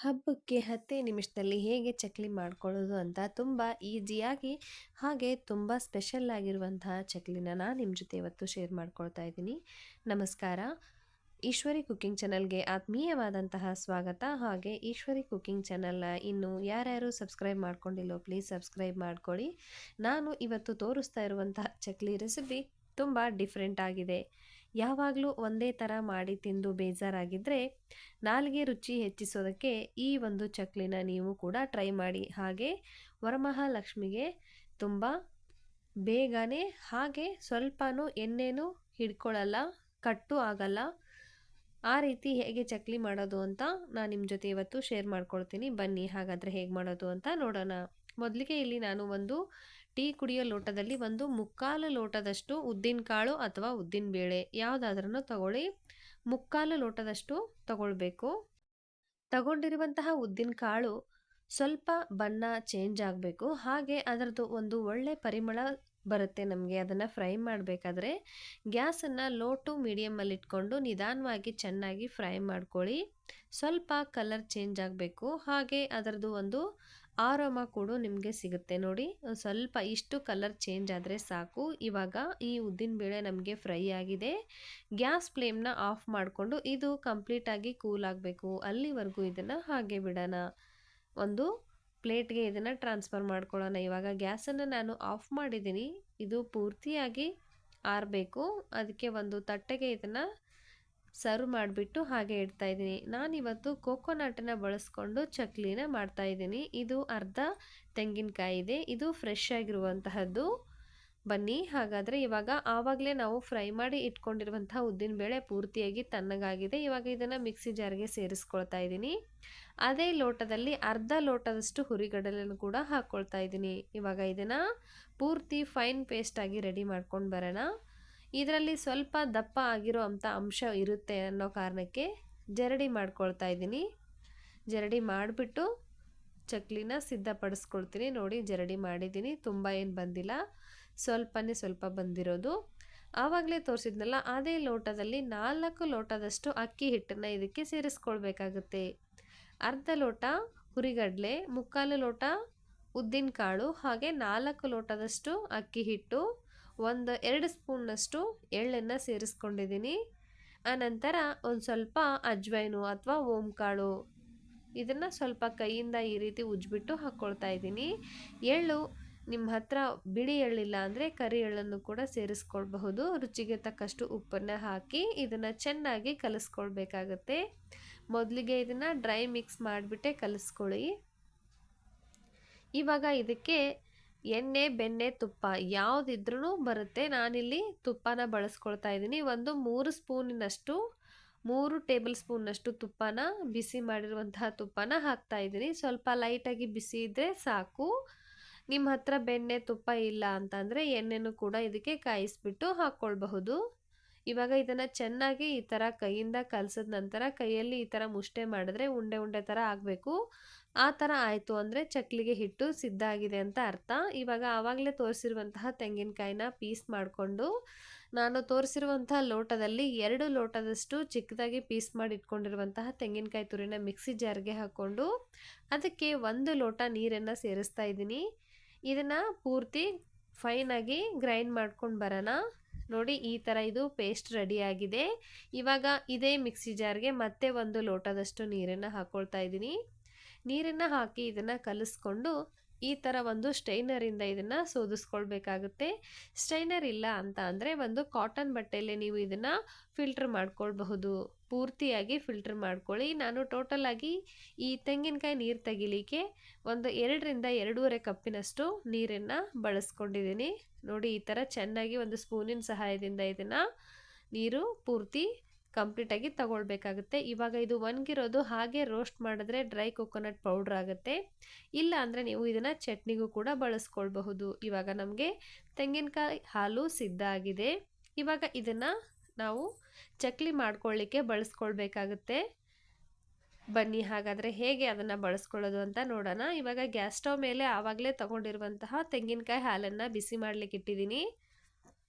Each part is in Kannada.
ಹಬ್ಬಕ್ಕೆ 10 ನಿಮಿಷದಲ್ಲಿ ಹೇಗೆ ಚಕ್ಲಿ ಮಾಡ್ಕೊಳ್ಳೋದು ಅಂತ ತುಂಬ ಈಸಿಯಾಗಿ ಹಾಗೆ ತುಂಬ ಸ್ಪೆಷಲ್ ಆಗಿರುವಂತಹ ಚಕ್ಲಿನ ನಾನು ನಿಮ್ಮ ಜೊತೆ ಇವತ್ತು ಶೇರ್ ಮಾಡ್ಕೊಳ್ತಾ ಇದ್ದೀನಿ. ನಮಸ್ಕಾರ. ಈಶ್ವರಿ ಕುಕಿಂಗ್ ಚಾನಲ್ಗೆ ಆತ್ಮೀಯವಾದಂತಹ ಸ್ವಾಗತ. ಹಾಗೆ ಈಶ್ವರಿ ಕುಕಿಂಗ್ ಚಾನಲ್ನ ಇನ್ನು ಯಾರ್ಯಾರು ಸಬ್ಸ್ಕ್ರೈಬ್ ಮಾಡ್ಕೊಂಡಿಲ್ಲೋ ಪ್ಲೀಸ್ ಸಬ್ಸ್ಕ್ರೈಬ್ ಮಾಡ್ಕೊಳ್ಳಿ. ನಾನು ಇವತ್ತು ತೋರಿಸ್ತಾ ಇರುವಂತಹ ಚಕ್ಲಿ ರೆಸಿಪಿ ತುಂಬ ಡಿಫ್ರೆಂಟ್ ಆಗಿದೆ. ಯಾವಾಗಲೂ ಒಂದೇ ಥರ ಮಾಡಿ ತಿಂದು ಬೇಜಾರಾಗಿದ್ದರೆ ನಾಲಿಗೆ ರುಚಿ ಹೆಚ್ಚಿಸೋದಕ್ಕೆ ಈ ಒಂದು ಚಕ್ಲಿನ ನೀವು ಕೂಡ ಟ್ರೈ ಮಾಡಿ. ಹಾಗೆ ವರಮಹಾಲಕ್ಷ್ಮಿಗೆ ತುಂಬ ಬೇಗನೆ ಹಾಗೆ ಸ್ವಲ್ಪನೂ ಎಣ್ಣೆನೂ ಹಿಡ್ಕೊಳ್ಳಲ್ಲ, ಕಟ್ಟು ಆಗಲ್ಲ. ಆ ರೀತಿ ಹೇಗೆ ಚಕ್ಲಿ ಮಾಡೋದು ಅಂತ ನಾನು ನಿಮ್ಮ ಜೊತೆ ಇವತ್ತು ಶೇರ್ ಮಾಡ್ಕೊಳ್ತೀನಿ. ಬನ್ನಿ ಹಾಗಾದರೆ ಹೇಗೆ ಮಾಡೋದು ಅಂತ ನೋಡೋಣ. ಮೊದಲಿಗೆ ಇಲ್ಲಿ ನಾನು ಒಂದು ಟೀ ಕುಡಿಯೋ ಲೋಟದಲ್ಲಿ ಒಂದು ಮುಕ್ಕಾಲು ಲೋಟದಷ್ಟು ಉದ್ದಿನಕಾಳು ಅಥವಾ ಉದ್ದಿನಬೇಳೆ ಯಾವುದಾದ್ರೂ ತಗೊಳ್ಳಿ. ಮುಕ್ಕಾಲು ಲೋಟದಷ್ಟು ತಗೊಳ್ಬೇಕು. ತಗೊಂಡಿರುವಂತಹ ಉದ್ದಿನಕಾಳು ಸ್ವಲ್ಪ ಬಣ್ಣ ಚೇಂಜ್ ಆಗಬೇಕು. ಹಾಗೆ ಅದರದ್ದು ಒಂದು ಒಳ್ಳೆ ಪರಿಮಳ ಬರುತ್ತೆ ನಮಗೆ. ಅದನ್ನು ಫ್ರೈ ಮಾಡಬೇಕಾದ್ರೆ ಗ್ಯಾಸನ್ನು ಲೋ ಟು ಮೀಡಿಯಮಲ್ಲಿ ಇಟ್ಕೊಂಡು ನಿಧಾನವಾಗಿ ಚೆನ್ನಾಗಿ ಫ್ರೈ ಮಾಡ್ಕೊಳ್ಳಿ. ಸ್ವಲ್ಪ ಕಲರ್ ಚೇಂಜ್ ಆಗಬೇಕು. ಹಾಗೆ ಅದರದ್ದು ಒಂದು ಆರೋಮ ಕೂಡ ನಿಮಗೆ ಸಿಗುತ್ತೆ ನೋಡಿ. ಸ್ವಲ್ಪ ಇಷ್ಟು ಕಲರ್ ಚೇಂಜ್ ಆದರೆ ಸಾಕು. ಇವಾಗ ಈ ಉದ್ದಿನಬೇಳೆ ನಮಗೆ ಫ್ರೈ ಆಗಿದೆ. ಗ್ಯಾಸ್ ಫ್ಲೇಮ್ನ ಆಫ್ ಮಾಡಿಕೊಂಡು ಇದು ಕಂಪ್ಲೀಟಾಗಿ ಕೂಲ್ ಆಗಬೇಕು. ಅಲ್ಲಿವರೆಗೂ ಇದನ್ನು ಹಾಗೆ ಬಿಡೋಣ. ಒಂದು ಪ್ಲೇಟ್ಗೆ ಇದನ್ನು ಟ್ರಾನ್ಸ್ಫರ್ ಮಾಡ್ಕೊಳ್ಳೋಣ. ಇವಾಗ ಗ್ಯಾಸನ್ನು ನಾನು ಆಫ್ ಮಾಡಿದ್ದೀನಿ. ಇದು ಪೂರ್ತಿಯಾಗಿ ಆರಬೇಕು. ಅದಕ್ಕೆ ಒಂದು ತಟ್ಟೆಗೆ ಇದನ್ನು ಸರ್ವ್ ಮಾಡಿಬಿಟ್ಟು ಹಾಗೆ ಇಡ್ತಾ ಇದ್ದೀನಿ. ನಾನಿವತ್ತು ಕೋಕೋನಟನ್ನು ಬಳಸ್ಕೊಂಡು ಚಕ್ಲಿನ ಮಾಡ್ತಾ ಇದ್ದೀನಿ. ಇದು ಅರ್ಧ ತೆಂಗಿನಕಾಯಿ ಇದೆ. ಇದು ಫ್ರೆಶ್ ಆಗಿರುವಂತಹದ್ದು. ಬನ್ನಿ ಹಾಗಾದರೆ ಇವಾಗ ಆವಾಗಲೇ ನಾವು ಫ್ರೈ ಮಾಡಿ ಇಟ್ಕೊಂಡಿರುವಂತಹ ಉದ್ದಿನಬೇಳೆ ಪೂರ್ತಿಯಾಗಿ ತಣ್ಣಗಾಗಿದೆ. ಇವಾಗ ಇದನ್ನು ಮಿಕ್ಸಿ ಜಾರ್ಗೆ ಸೇರಿಸ್ಕೊಳ್ತಾ ಇದ್ದೀನಿ. ಅದೇ ಲೋಟದಲ್ಲಿ ಅರ್ಧ ಲೋಟದಷ್ಟು ಹುರಿಗಡಲೆಯನ್ನು ಕೂಡ ಹಾಕ್ಕೊಳ್ತಾ ಇದ್ದೀನಿ. ಇವಾಗ ಇದನ್ನು ಪೂರ್ತಿ ಫೈನ್ ಪೇಸ್ಟಾಗಿ ರೆಡಿ ಮಾಡ್ಕೊಂಡು ಬರೋಣ. ಇದರಲ್ಲಿ ಸ್ವಲ್ಪ ದಪ್ಪ ಆಗಿರೋ ಅಂಥ ಅಂಶ ಇರುತ್ತೆ ಅನ್ನೋ ಕಾರಣಕ್ಕೆ ಜರಡಿ ಮಾಡ್ಕೊಳ್ತಾ ಇದ್ದೀನಿ. ಜರಡಿ ಮಾಡಿಬಿಟ್ಟು ಚಕ್ಲಿನ ಸಿದ್ಧಪಡಿಸ್ಕೊಳ್ತೀನಿ. ನೋಡಿ ಜರಡಿ ಮಾಡಿದ್ದೀನಿ. ತುಂಬ ಏನು ಬಂದಿಲ್ಲ, ಸ್ವಲ್ಪ ಬಂದಿರೋದು. ಆವಾಗಲೇ ತೋರಿಸಿದ್ನಲ್ಲ ಅದೇ ಲೋಟದಲ್ಲಿ 4 ಲೋಟದಷ್ಟು ಅಕ್ಕಿ ಹಿಟ್ಟನ್ನು ಇದಕ್ಕೆ ಸೇರಿಸ್ಕೊಳ್ಬೇಕಾಗುತ್ತೆ. ಅರ್ಧ ಲೋಟ ಹುರಿಗಡಲೆ, ಮುಕ್ಕಾಲು ಲೋಟ ಉದ್ದಿನಕಾಳು, ಹಾಗೆ 4 ಲೋಟದಷ್ಟು ಅಕ್ಕಿ ಹಿಟ್ಟು, 2 ಸ್ಪೂನ್ನಷ್ಟು ಎಳ್ಳನ್ನು ಸೇರಿಸ್ಕೊಂಡಿದ್ದೀನಿ. ಆನಂತರ ಒಂದು ಸ್ವಲ್ಪ ಅಜ್ವೈನು ಅಥವಾ ಓಂಕಾಳು ಇದನ್ನು ಸ್ವಲ್ಪ ಕೈಯಿಂದ ಈ ರೀತಿ ಉಜ್ಜಿಬಿಟ್ಟು ಹಾಕ್ಕೊಳ್ತಾ ಇದ್ದೀನಿ. ಎಳ್ಳು ನಿಮ್ಮ ಹತ್ರ ಬಿಳಿ ಎಳ್ಳಿಲ್ಲ ಅಂದರೆ ಕರಿ ಎಳ್ಳನ್ನು ಕೂಡ ಸೇರಿಸ್ಕೊಳ್ಬಹುದು. ರುಚಿಗೆ ತಕ್ಕಷ್ಟು ಉಪ್ಪನ್ನು ಹಾಕಿ ಇದನ್ನು ಚೆನ್ನಾಗಿ ಕಲಿಸ್ಕೊಳ್ಬೇಕಾಗತ್ತೆ. ಮೊದಲಿಗೆ ಇದನ್ನು ಡ್ರೈ ಮಿಕ್ಸ್ ಮಾಡಿಬಿಟ್ಟೆ ಕಲಿಸ್ಕೊಳ್ಳಿ. ಇವಾಗ ಇದಕ್ಕೆ ಎಣ್ಣೆ, ಬೆಣ್ಣೆ, ತುಪ್ಪ ಯಾವುದಿದ್ರೂ ಬರುತ್ತೆ. ನಾನಿಲ್ಲಿ ತುಪ್ಪನ ಬಳಸ್ಕೊಳ್ತಾ ಇದ್ದೀನಿ. ಒಂದು 3 ಟೇಬಲ್ ಸ್ಪೂನ್ನಷ್ಟು ತುಪ್ಪನ, ಬಿಸಿ ಮಾಡಿರುವಂತಹ ತುಪ್ಪನ ಹಾಕ್ತಾ ಇದ್ದೀನಿ. ಸ್ವಲ್ಪ ಲೈಟಾಗಿ ಬಿಸಿ ಇದ್ದರೆ ಸಾಕು. ನಿಮ್ಮ ಹತ್ರ ಬೆಣ್ಣೆ, ತುಪ್ಪ ಇಲ್ಲ ಅಂತಂದರೆ ಎಣ್ಣೆನೂ ಕೂಡ ಇದಕ್ಕೆ ಕಾಯಿಸ್ಬಿಟ್ಟು ಹಾಕ್ಕೊಳ್ಬಹುದು. ಇವಾಗ ಇದನ್ನು ಚೆನ್ನಾಗಿ ಈ ಥರ ಕೈಯಿಂದ ಕಲಸಿದ ನಂತರ ಕೈಯಲ್ಲಿ ಈ ಥರ ಮುಷ್ಟೆ ಮಾಡಿದ್ರೆ ಉಂಡೆ ಥರ ಆಗಬೇಕು. ಆ ಥರ ಆಯಿತು ಅಂದರೆ ಚಕ್ಲಿಗೆ ಹಿಟ್ಟು ಸಿದ್ಧ ಆಗಿದೆ ಅಂತ ಅರ್ಥ. ಇವಾಗ ಆವಾಗಲೇ ತೋರಿಸಿರುವಂತಹ ತೆಂಗಿನಕಾಯಿನ ಪೀಸ್ ಮಾಡಿಕೊಂಡು ನಾನು ತೋರಿಸಿರುವಂತಹ ಲೋಟದಲ್ಲಿ 2 ಲೋಟದಷ್ಟು ಚಿಕ್ಕದಾಗಿ ಪೀಸ್ ಮಾಡಿ ಇಟ್ಕೊಂಡಿರುವಂತಹ ತೆಂಗಿನಕಾಯಿ ತುರಿನ ಮಿಕ್ಸಿ ಜಾರ್ಗೆ ಹಾಕ್ಕೊಂಡು ಅದಕ್ಕೆ 1 ಲೋಟ ನೀರನ್ನು ಸೇರಿಸ್ತಾ ಇದ್ದೀನಿ. ಇದನ್ನು ಪೂರ್ತಿ ಫೈನಾಗಿ ಗ್ರೈಂಡ್ ಮಾಡ್ಕೊಂಡು ಬರೋಣ. ನೋಡಿ ಈ ಥರ ಇದು ಪೇಸ್ಟ್ ರೆಡಿಯಾಗಿದೆ. ಇವಾಗ ಇದೇ ಮಿಕ್ಸಿ ಜಾರ್ಗೆ ಮತ್ತೆ 1 ಲೋಟದಷ್ಟು ನೀರನ್ನು ಹಾಕ್ಕೊಳ್ತಾ ಇದ್ದೀನಿ. ನೀರನ್ನು ಹಾಕಿ ಇದನ್ನು ಕಲಿಸ್ಕೊಂಡು ಈ ಥರ ಒಂದು ಸ್ಟೈನರಿಂದ ಇದನ್ನು ಸೋದಿಸ್ಕೊಳ್ಬೇಕಾಗುತ್ತೆ. ಸ್ಟೈನರ್ ಇಲ್ಲ ಅಂತ ಅಂದರೆ ಒಂದು ಕಾಟನ್ ಬಟ್ಟೆಯಲ್ಲಿ ನೀವು ಇದನ್ನು ಫಿಲ್ಟರ್ ಮಾಡ್ಕೊಳ್ಬಹುದು. ಪೂರ್ತಿಯಾಗಿ ಫಿಲ್ಟರ್ ಮಾಡ್ಕೊಳ್ಳಿ. ನಾನು ಟೋಟಲಾಗಿ ಈ ತೆಂಗಿನಕಾಯಿ ನೀರು ತೆಗಿಲಿಕ್ಕೆ ಒಂದು 2 ರಿಂದ 2.5 ಕಪ್ಪಿನಷ್ಟು ನೀರನ್ನು ಬಳಸ್ಕೊಂಡಿದ್ದೀನಿ. ನೋಡಿ ಈ ಥರ ಚೆನ್ನಾಗಿ ಒಂದು ಸ್ಪೂನಿನ ಸಹಾಯದಿಂದ ಇದನ್ನು ನೀರು ಪೂರ್ತಿ ಕಂಪ್ಲೀಟಾಗಿ ತಗೊಳ್ಬೇಕಾಗುತ್ತೆ. ಇವಾಗ ಇದು ಒಣಗಿರೋದು ಹಾಗೆ ರೋಸ್ಟ್ ಮಾಡಿದ್ರೆ ಡ್ರೈ ಕೋಕೋನಟ್ ಪೌಡ್ರ್ ಆಗುತ್ತೆ. ಇಲ್ಲ ಅಂದರೆ ನೀವು ಇದನ್ನು ಚಟ್ನಿಗೂ ಕೂಡ ಬಳಸ್ಕೊಳ್ಬಹುದು. ಇವಾಗ ನಮಗೆ ತೆಂಗಿನಕಾಯಿ ಹಾಲು ಸಿದ್ಧ ಆಗಿದೆ. ಇವಾಗ ಇದನ್ನು ನಾವು ಚಕ್ಲಿ ಮಾಡ್ಕೊಳ್ಳಿಕ್ಕೆ ಬಳಸ್ಕೊಳ್ಬೇಕಾಗುತ್ತೆ. ಬನ್ನಿ ಹಾಗಾದರೆ ಹೇಗೆ ಅದನ್ನು ಬಳಸ್ಕೊಳ್ಳೋದು ಅಂತ ನೋಡೋಣ. ಇವಾಗ ಗ್ಯಾಸ್ ಸ್ಟವ್ ಮೇಲೆ ಆವಾಗಲೇ ತಗೊಂಡಿರುವಂತಹ ತೆಂಗಿನಕಾಯಿ ಹಾಲನ್ನು ಬಿಸಿ ಮಾಡಲಿಕ್ಕೆ ಇಟ್ಟಿದ್ದೀನಿ.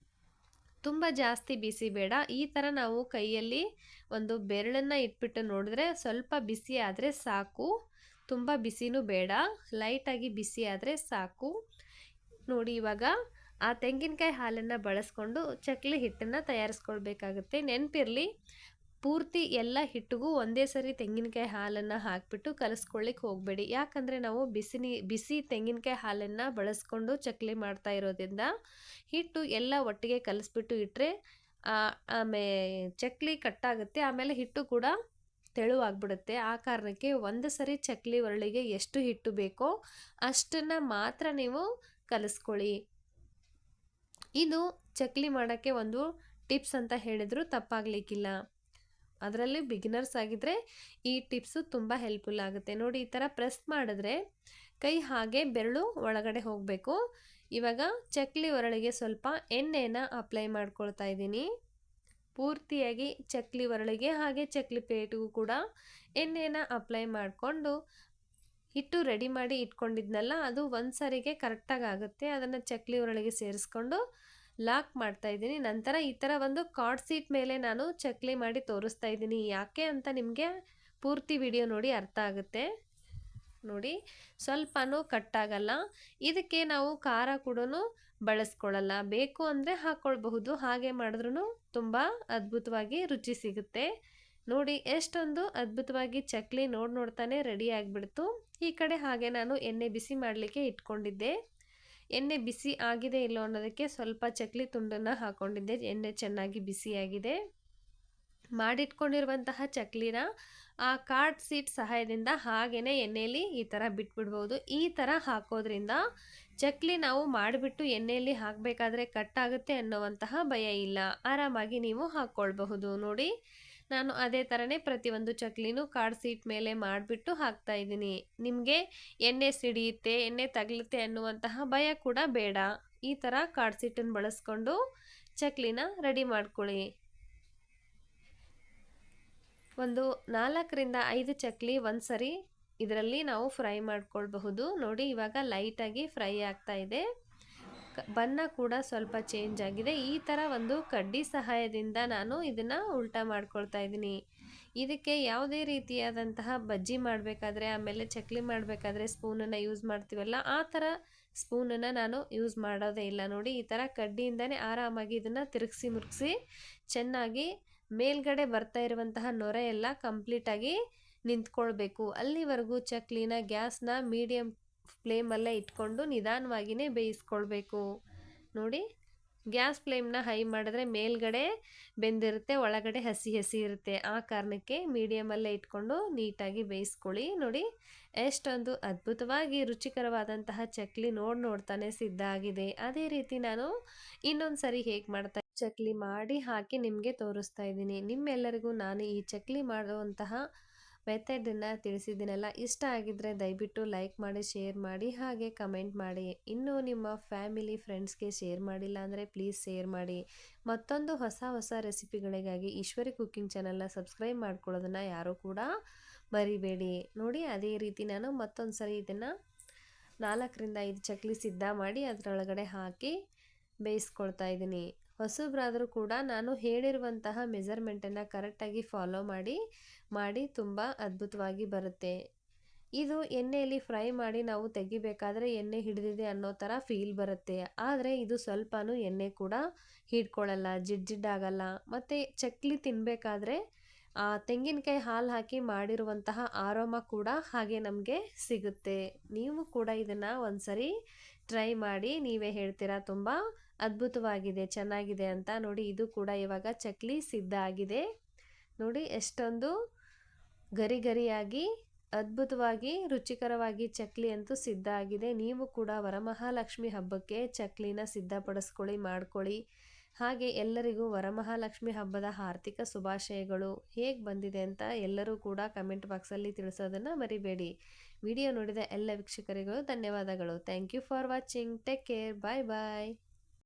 ತುಂಬ ಜಾಸ್ತಿ ಬಿಸಿ ಬೇಡ. ಈ ಥರ ನಾವು ಕೈಯಲ್ಲಿ ಒಂದು ಬೆರಳನ್ನು ಇಟ್ಬಿಟ್ಟು ನೋಡಿದ್ರೆ ಸ್ವಲ್ಪ ಬಿಸಿ ಆದರೆ ಸಾಕು. ತುಂಬ ಬಿಸಿನೂ ಬೇಡ, ಲೈಟಾಗಿ ಬಿಸಿ ಆದರೆ ಸಾಕು. ನೋಡಿ ಇವಾಗ ಆ ತೆಂಗಿನಕಾಯಿ ಹಾಲನ್ನು ಬಳಸ್ಕೊಂಡು ಚಕ್ಲಿ ಹಿಟ್ಟನ್ನು ತಯಾರಿಸ್ಕೊಳ್ಬೇಕಾಗುತ್ತೆ. ನೆನಪಿರಲಿ, ಪೂರ್ತಿ ಎಲ್ಲ ಹಿಟ್ಟಿಗೂ ಒಂದೇ ಸರಿ ತೆಂಗಿನಕಾಯಿ ಹಾಲನ್ನು ಹಾಕಿಬಿಟ್ಟು ಕಲಿಸ್ಕೊಳ್ಳಿಕ್ಕೆ ಹೋಗಬೇಡಿ. ಯಾಕಂದರೆ ನಾವು ಬಿಸಿ ತೆಂಗಿನಕಾಯಿ ಹಾಲನ್ನು ಬಳಸ್ಕೊಂಡು ಚಕ್ಲಿ ಮಾಡ್ತಾ ಇರೋದ್ರಿಂದ ಹಿಟ್ಟು ಎಲ್ಲ ಒಟ್ಟಿಗೆ ಕಲಿಸ್ಬಿಟ್ಟು ಇಟ್ಟರೆ ಚಕ್ಲಿ ಕಟ್ಟಾಗುತ್ತೆ. ಆಮೇಲೆ ಹಿಟ್ಟು ಕೂಡ ತೆಳುವಾಗ್ಬಿಡುತ್ತೆ. ಆ ಕಾರಣಕ್ಕೆ ಒಂದು ಸರಿ ಚಕ್ಲಿ ಒರಳಿಗೆ ಎಷ್ಟು ಹಿಟ್ಟು ಬೇಕೋ ಅಷ್ಟನ್ನು ಮಾತ್ರ ನೀವು ಕಲಿಸ್ಕೊಳ್ಳಿ. ಇದು ಚಕ್ಲಿ ಮಾಡೋಕ್ಕೆ ಒಂದು ಟಿಪ್ಸ್ ಅಂತ ಹೇಳಿದ್ರು ತಪ್ಪಾಗಲಿಕ್ಕಿಲ್ಲ. ಅದರಲ್ಲಿ ಬಿಗಿನರ್ಸ್ ಆಗಿದ್ದರೆ ಈ ಟಿಪ್ಸು ತುಂಬ ಹೆಲ್ಪ್ಫುಲ್ ಆಗುತ್ತೆ. ನೋಡಿ, ಈ ಥರ ಪ್ರೆಸ್ ಮಾಡಿದ್ರೆ ಕೈ ಹಾಗೆ ಬೆರಳು ಒಳಗಡೆ ಹೋಗಬೇಕು. ಇವಾಗ ಚಕ್ಲಿ ಒರಳಿಗೆ ಸ್ವಲ್ಪ ಎಣ್ಣೆನ ಅಪ್ಲೈ ಮಾಡ್ಕೊಳ್ತಾ ಇದ್ದೀನಿ. ಪೂರ್ತಿಯಾಗಿ ಚಕ್ಲಿ ಒರಳಿಗೆ ಹಾಗೆ ಚಕ್ಲಿ ಪ್ಲೇಟಿಗೂ ಕೂಡ ಎಣ್ಣೆನ ಅಪ್ಲೈ ಮಾಡಿಕೊಂಡು ಹಿಟ್ಟು ರೆಡಿ ಮಾಡಿ ಇಟ್ಕೊಂಡಿದ್ನಲ್ಲ, ಅದು ಒಂದು ಸಾರಿಗೆ ಕರೆಕ್ಟಾಗಿ ಆಗುತ್ತೆ. ಅದನ್ನು ಚಕ್ಲಿ ಒರಳಿಗೆ ಸೇರಿಸ್ಕೊಂಡು ಲಾಕ್ ಮಾಡ್ತಾ ಇದ್ದೀನಿ. ನಂತರ ಈ ಥರ ಒಂದು ಕಾರ್ಡ್ ಸೀಟ್ ಮೇಲೆ ನಾನು ಚಕ್ಲಿ ಮಾಡಿ ತೋರಿಸ್ತಾ ಇದ್ದೀನಿ. ಯಾಕೆ ಅಂತ ನಿಮಗೆ ಪೂರ್ತಿ ವಿಡಿಯೋ ನೋಡಿ ಅರ್ಥ ಆಗುತ್ತೆ. ನೋಡಿ, ಸ್ವಲ್ಪನೂ ಕಟ್ಟಾಗಲ್ಲ. ಇದಕ್ಕೆ ನಾವು ಖಾರ ಕೂಡ ಬಳಸ್ಕೊಳ್ಳಲ್ಲ. ಬೇಕು ಅಂದರೆ ಹಾಕ್ಕೊಳ್ಬಹುದು. ಹಾಗೆ ಮಾಡಿದ್ರೂ ತುಂಬ ಅದ್ಭುತವಾಗಿ ರುಚಿ ಸಿಗುತ್ತೆ. ನೋಡಿ, ಎಷ್ಟೊಂದು ಅದ್ಭುತವಾಗಿ ಚಕ್ಲಿ ನೋಡ್ತಾನೆ ರೆಡಿ ಆಗಿಬಿಡ್ತು. ಈ ಕಡೆ ಹಾಗೆ ನಾನು ಎಣ್ಣೆ ಬಿಸಿ ಮಾಡಲಿಕ್ಕೆ ಇಟ್ಕೊಂಡಿದ್ದೆ. ಎಣ್ಣೆ ಬಿಸಿ ಆಗಿದೆ ಇಲ್ಲೋ ಅನ್ನೋದಕ್ಕೆ ಸ್ವಲ್ಪ ಚಕ್ಲಿ ತುಂಡನ್ನು ಹಾಕ್ಕೊಂಡಿದ್ದೆ. ಎಣ್ಣೆ ಚೆನ್ನಾಗಿ ಬಿಸಿಯಾಗಿದೆ. ಮಾಡಿಟ್ಕೊಂಡಿರುವಂತಹ ಚಕ್ಲಿನ ಆ ಕಾರ್ಡ್ ಸೀಟ್ ಸಹಾಯದಿಂದ ಹಾಗೇನೆ ಎಣ್ಣೆಯಲ್ಲಿ ಈ ಥರ ಬಿಟ್ಬಿಡ್ಬೋದು. ಈ ಥರ ಹಾಕೋದ್ರಿಂದ ಚಕ್ಲಿ ನಾವು ಮಾಡಿಬಿಟ್ಟು ಎಣ್ಣೆಯಲ್ಲಿ ಹಾಕಬೇಕಾದ್ರೆ ಕಟ್ಟಾಗುತ್ತೆ ಅನ್ನೋವಂತಹ ಭಯ ಇಲ್ಲ. ಆರಾಮಾಗಿ ನೀವು ಹಾಕ್ಕೊಳ್ಬಹುದು. ನೋಡಿ, ನಾನು ಅದೇ ಥರನೇ ಪ್ರತಿಯೊಂದು ಚಕ್ಲಿನೂ ಕಾರ್ಡ್ ಸೀಟ್ ಮೇಲೆ ಮಾಡಿಬಿಟ್ಟು ಹಾಕ್ತಾ ಇದ್ದೀನಿ. ನಿಮಗೆ ಎಣ್ಣೆ ಸಿಡಿಯುತ್ತೆ, ಎಣ್ಣೆ ತಗಲುತ್ತೆ ಅನ್ನುವಂತಹ ಭಯ ಕೂಡ ಬೇಡ. ಈ ಥರ ಕಾರ್ಡ್ ಸೀಟನ್ನು ಬಳಸ್ಕೊಂಡು ಚಕ್ಲಿನ ರೆಡಿ ಮಾಡ್ಕೊಳ್ಳಿ. ಒಂದು 4ರಿಂದ 5 ಚಕ್ಲಿ ಒಂದು ಸರಿ ಇದರಲ್ಲಿ ನಾವು ಫ್ರೈ ಮಾಡ್ಕೊಳ್ಬಹುದು. ನೋಡಿ, ಇವಾಗ ಲೈಟಾಗಿ ಫ್ರೈ ಆಗ್ತಾ ಇದೆ. ಬಣ್ಣ ಕೂಡ ಸ್ವಲ್ಪ ಚೇಂಜ್ ಆಗಿದೆ. ಈ ಥರ ಒಂದು ಕಡ್ಡಿ ಸಹಾಯದಿಂದ ನಾನು ಇದನ್ನು ಉಲ್ಟಾ ಮಾಡ್ಕೊಳ್ತಾ ಇದ್ದೀನಿ. ಇದಕ್ಕೆ ಯಾವುದೇ ರೀತಿಯಾದಂತಹ ಬಜ್ಜಿ ಮಾಡಬೇಕಾದ್ರೆ, ಆಮೇಲೆ ಚಕ್ಲಿ ಮಾಡಬೇಕಾದ್ರೆ ಸ್ಪೂನನ್ನು ಯೂಸ್ ಮಾಡ್ತೀವಲ್ಲ, ಆ ಥರ ಸ್ಪೂನನ್ನು ನಾನು ಯೂಸ್ ಮಾಡೋದೇ ಇಲ್ಲ. ನೋಡಿ, ಈ ಥರ ಕಡ್ಡಿಯಿಂದನೇ ಆರಾಮಾಗಿ ಇದನ್ನು ತಿರುಗಿಸಿ ಮುರುಗಿಸಿ ಚೆನ್ನಾಗಿ ಮೇಲ್ಗಡೆ ಬರ್ತಾ ಇರುವಂತಹ ನೊರೆ ಎಲ್ಲ ಕಂಪ್ಲೀಟಾಗಿ ನಿಂತ್ಕೊಳ್ಬೇಕು. ಅಲ್ಲಿವರೆಗೂ ಚಕ್ಲಿನ ಗ್ಯಾಸ್ನ ಮೀಡಿಯಮ್ ಫ್ಲೇಮಲ್ಲೇ ಇಟ್ಕೊಂಡು ನಿಧಾನವಾಗಿಯೇ ಬೇಯಿಸ್ಕೊಳ್ಬೇಕು. ನೋಡಿ, ಗ್ಯಾಸ್ ಫ್ಲೇಮ್ನ ಹೈ ಮಾಡಿದ್ರೆ ಮೇಲ್ಗಡೆ ಬೆಂದಿರುತ್ತೆ, ಒಳಗಡೆ ಹಸಿ ಇರುತ್ತೆ. ಆ ಕಾರಣಕ್ಕೆ ಮೀಡಿಯಮಲ್ಲೇ ಇಟ್ಕೊಂಡು ನೀಟಾಗಿ ಬೇಯಿಸ್ಕೊಳ್ಳಿ. ನೋಡಿ, ಎಷ್ಟೊಂದು ಅದ್ಭುತವಾಗಿ ರುಚಿಕರವಾದಂತಹ ಚಕ್ಲಿ ನೋಡ್ತಾನೆ ಸಿದ್ಧ ಆಗಿದೆ. ಅದೇ ರೀತಿ ನಾನು ಇನ್ನೊಂದು ಸರಿ ಹೇಗೆ ಮಾಡ್ತಾ ಚಕ್ಲಿ ಮಾಡಿ ಹಾಕಿ ನಿಮಗೆ ತೋರಿಸ್ತಾ ಇದ್ದೀನಿ. ನಿಮ್ಮೆಲ್ಲರಿಗೂ ನಾನು ಈ ಚಕ್ಲಿ ಮಾಡುವಂತಹ ಮೆಥಡನ್ನು ತಿಳಿಸಿದ್ದೀನಲ್ಲ, ಇಷ್ಟ ಆಗಿದ್ದರೆ ದಯವಿಟ್ಟು ಲೈಕ್ ಮಾಡಿ, ಶೇರ್ ಮಾಡಿ, ಹಾಗೆ ಕಮೆಂಟ್ ಮಾಡಿ. ಇನ್ನೂ ನಿಮ್ಮ ಫ್ಯಾಮಿಲಿ ಫ್ರೆಂಡ್ಸ್ಗೆ ಶೇರ್ ಮಾಡಿಲ್ಲ ಅಂದರೆ ಪ್ಲೀಸ್ ಶೇರ್ ಮಾಡಿ. ಮತ್ತೊಂದು ಹೊಸ ರೆಸಿಪಿಗಳಿಗಾಗಿ ಈಶ್ವರಿ ಕುಕ್ಕಿಂಗ್ ಚಾನಲ್ನ ಸಬ್ಸ್ಕ್ರೈಬ್ ಮಾಡ್ಕೊಳ್ಳೋದನ್ನು ಯಾರೂ ಕೂಡ ಮರಿಬೇಡಿ. ನೋಡಿ, ಅದೇ ರೀತಿ ನಾನು ಮತ್ತೊಂದು ಸರಿ ಇದನ್ನು 4ರಿಂದ 5 ಚಕ್ಲಿ ಸಿದ್ಧ ಮಾಡಿ ಅದರೊಳಗಡೆ ಹಾಕಿ ಬೇಯಿಸ್ಕೊಳ್ತಾ ಇದ್ದೀನಿ. ಹೊಸಬ್ರಾದರೂ ಕೂಡ ನಾನು ಹೇಳಿರುವಂತಹ ಮೆಜರ್ಮೆಂಟನ್ನು ಕರೆಕ್ಟಾಗಿ ಫಾಲೋ ಮಾಡಿ ತುಂಬ ಅದ್ಭುತವಾಗಿ ಬರುತ್ತೆ. ಇದು ಎಣ್ಣೆಯಲ್ಲಿ ಫ್ರೈ ಮಾಡಿ ನಾವು ತೆಗಿಬೇಕಾದ್ರೆ ಎಣ್ಣೆ ಹಿಡಿದಿದೆ ಅನ್ನೋ ಥರ ಫೀಲ್ ಬರುತ್ತೆ. ಆದರೆ ಇದು ಸ್ವಲ್ಪನೂ ಎಣ್ಣೆ ಕೂಡ ಹಿಡ್ಕೊಳ್ಳಲ್ಲ, ಜಿಡ್ಡಾಗಲ್ಲ. ಮತ್ತು ಚಕ್ಲಿ ತಿನ್ನಬೇಕಾದ್ರೆ ತೆಂಗಿನಕಾಯಿ ಹಾಲು ಹಾಕಿ ಮಾಡಿರುವಂತಹ ಆರೋಮ ಕೂಡ ಹಾಗೆ ನಮಗೆ ಸಿಗುತ್ತೆ. ನೀವು ಕೂಡ ಇದನ್ನು ಒಂದ್ಸರಿ ಟ್ರೈ ಮಾಡಿ ನೀವೇ ಹೇಳ್ತೀರಾ ತುಂಬ ಅದ್ಭುತವಾಗಿದೆ, ಚೆನ್ನಾಗಿದೆ ಅಂತ. ನೋಡಿ, ಇದು ಕೂಡ ಇವಾಗ ಚಕ್ಲಿ ಸಿದ್ಧ ಆಗಿದೆ. ನೋಡಿ, ಎಷ್ಟೊಂದು ಗರಿಯಾಗಿ ಅದ್ಭುತವಾಗಿ ರುಚಿಕರವಾಗಿ ಚಕ್ಲಿ ಅಂತೂ ಸಿದ್ಧ ಆಗಿದೆ. ನೀವು ಕೂಡ ವರಮಹಾಲಕ್ಷ್ಮಿ ಹಬ್ಬಕ್ಕೆ ಚಕ್ಲಿನ ಸಿದ್ಧಪಡಿಸ್ಕೊಳ್ಳಿ, ಮಾಡ್ಕೊಳ್ಳಿ. ಹಾಗೆ ಎಲ್ಲರಿಗೂ ವರಮಹಾಲಕ್ಷ್ಮಿ ಹಬ್ಬದ ಆರ್ಥಿಕ ಶುಭಾಶಯಗಳು. ಹೇಗೆ ಬಂದಿದೆ ಅಂತ ಎಲ್ಲರೂ ಕೂಡ ಕಮೆಂಟ್ ಬಾಕ್ಸಲ್ಲಿ ತಿಳಿಸೋದನ್ನು ಮರಿಬೇಡಿ. ವಿಡಿಯೋ ನೋಡಿದ ಎಲ್ಲ ವೀಕ್ಷಕರಿಗೂ ಧನ್ಯವಾದಗಳು. Thank you for watching. Take care. Bye bye.